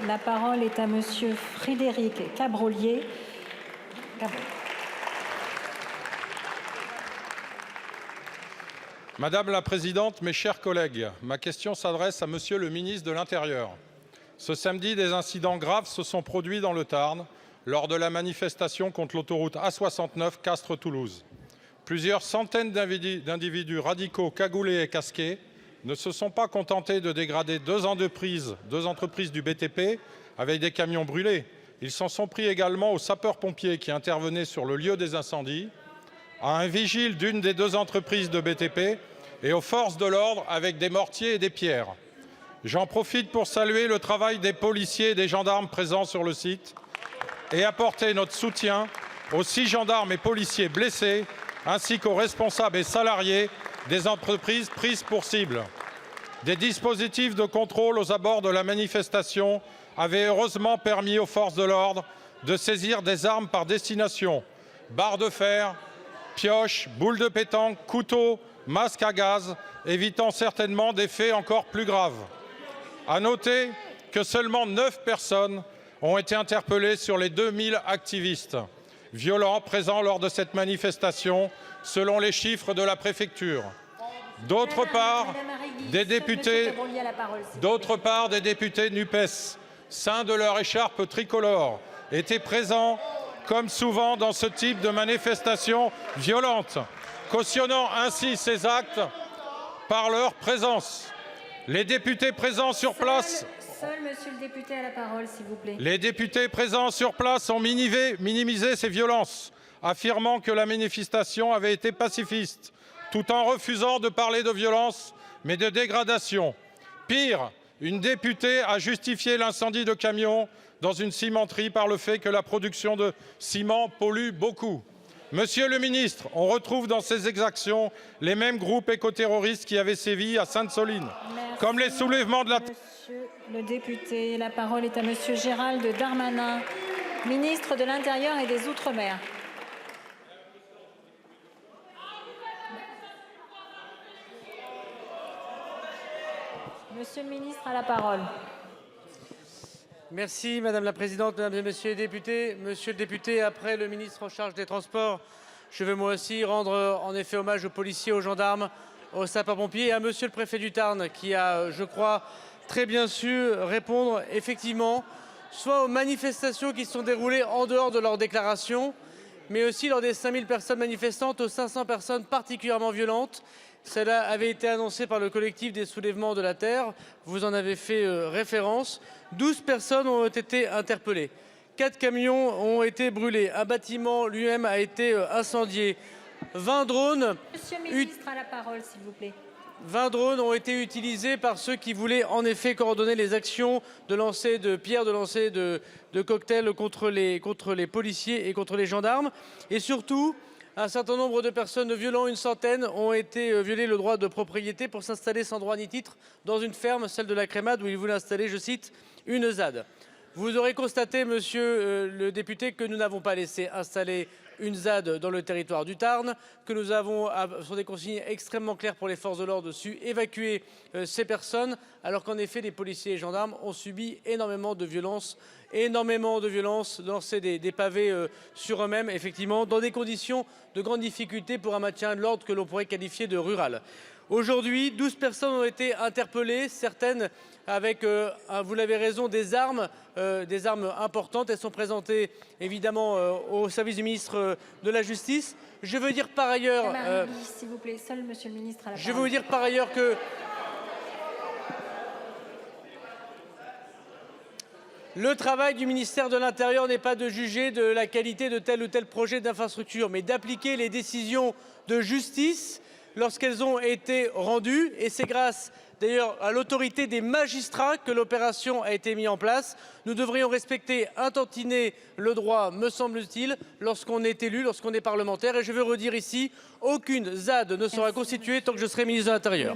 La parole est à Monsieur Frédéric Cabrolier. Madame la Présidente, mes chers collègues, ma question s'adresse à Monsieur le ministre de l'Intérieur. Ce samedi, des incidents graves se sont produits dans le Tarn lors de la manifestation contre l'autoroute A69 Castres-Toulouse. Plusieurs centaines d'individus radicaux cagoulés et casqués ne se sont pas contentés de dégrader deux entreprises du BTP avec des camions brûlés. Ils s'en sont pris également aux sapeurs-pompiers qui intervenaient sur le lieu des incendies, à un vigile d'une des deux entreprises de BTP et aux forces de l'ordre avec des mortiers et des pierres. J'en profite pour saluer le travail des policiers et des gendarmes présents sur le site et apporter notre soutien aux 6 gendarmes et policiers blessés ainsi qu'aux responsables et salariés des entreprises prises pour cible. Des dispositifs de contrôle aux abords de la manifestation avaient heureusement permis aux forces de l'ordre de saisir des armes par destination, barres de fer, pioches, boules de pétanque, couteaux, masques à gaz, évitant certainement des faits encore plus graves. À noter que seulement 9 personnes ont été interpellées sur les 2000 activistes violents présents lors de cette manifestation, selon les chiffres de la préfecture. D'autre part, des députés NUPES, ceints de leur écharpe tricolore, étaient présents comme souvent dans ce type de manifestation violente, cautionnant ainsi ces actes par leur présence. Les députés présents sur place... Seul monsieur le député a la parole, s'il vous plaît. Les députés présents sur place ont minimisé ces violences, affirmant que la manifestation avait été pacifiste, tout en refusant de parler de violence, mais de dégradation. Pire, une députée a justifié l'incendie de camions dans une cimenterie par le fait que la production de ciment pollue beaucoup. Monsieur le ministre, on retrouve dans ces exactions les mêmes groupes écoterroristes qui avaient sévi à Sainte-Soline, comme les soulèvements de la... Monsieur le député, la parole est à monsieur Gérald Darmanin, ministre de l'Intérieur et des Outre-mer. Monsieur le ministre a la parole. Merci Madame la Présidente, Mesdames et Messieurs les députés. Monsieur le député, après le ministre en charge des Transports, je veux moi aussi rendre en effet hommage aux policiers, aux gendarmes, aux sapeurs-pompiers et à Monsieur le préfet du Tarn qui a, je crois, très bien su répondre effectivement soit aux manifestations qui se sont déroulées en dehors de leurs déclarations, mais aussi lors des 5000 personnes manifestantes, aux 500 personnes particulièrement violentes. Cela avait été annoncé par le collectif des soulèvements de la Terre. Vous en avez fait référence. 12 personnes ont été interpellées. 4 camions ont été brûlés. Un bâtiment lui-même a été incendié. 20 drones... Monsieur le ministre a la parole, s'il vous plaît. 20 drones ont été utilisés par ceux qui voulaient en effet coordonner les actions de lancer de pierres, de lancer de cocktails contre les policiers et contre les gendarmes. Et surtout, un certain nombre de personnes violentes, une centaine, ont été violées le droit de propriété pour s'installer sans droit ni titre dans une ferme, celle de la Crémade, où ils voulaient installer, je cite, une ZAD. Vous aurez constaté, monsieur le député, que nous n'avons pas laissé installer une ZAD dans le territoire du Tarn, que nous avons, sur des consignes extrêmement claires pour les forces de l'ordre, su évacuer ces personnes, alors qu'en effet, les policiers et les gendarmes ont subi énormément de violences, lancer des pavés sur eux-mêmes, effectivement, dans des conditions de grande difficulté pour un maintien de l'ordre que l'on pourrait qualifier de rural. Aujourd'hui, 12 personnes ont été interpellées, certaines avec, vous l'avez raison, des armes importantes. Elles sont présentées évidemment au service du ministre de la Justice. Je veux dire par ailleurs... s'il vous plaît, seul monsieur le ministre a la parole. Je veux vous dire par ailleurs que... Le travail du ministère de l'Intérieur n'est pas de juger de la qualité de tel ou tel projet d'infrastructure, mais d'appliquer les décisions de justice lorsqu'elles ont été rendues. Et c'est grâce d'ailleurs à l'autorité des magistrats que l'opération a été mise en place. Nous devrions respecter un tantinet le droit, me semble-t-il, lorsqu'on est élu, lorsqu'on est parlementaire. Et je veux redire ici, aucune ZAD ne sera constituée tant que je serai ministre de l'Intérieur.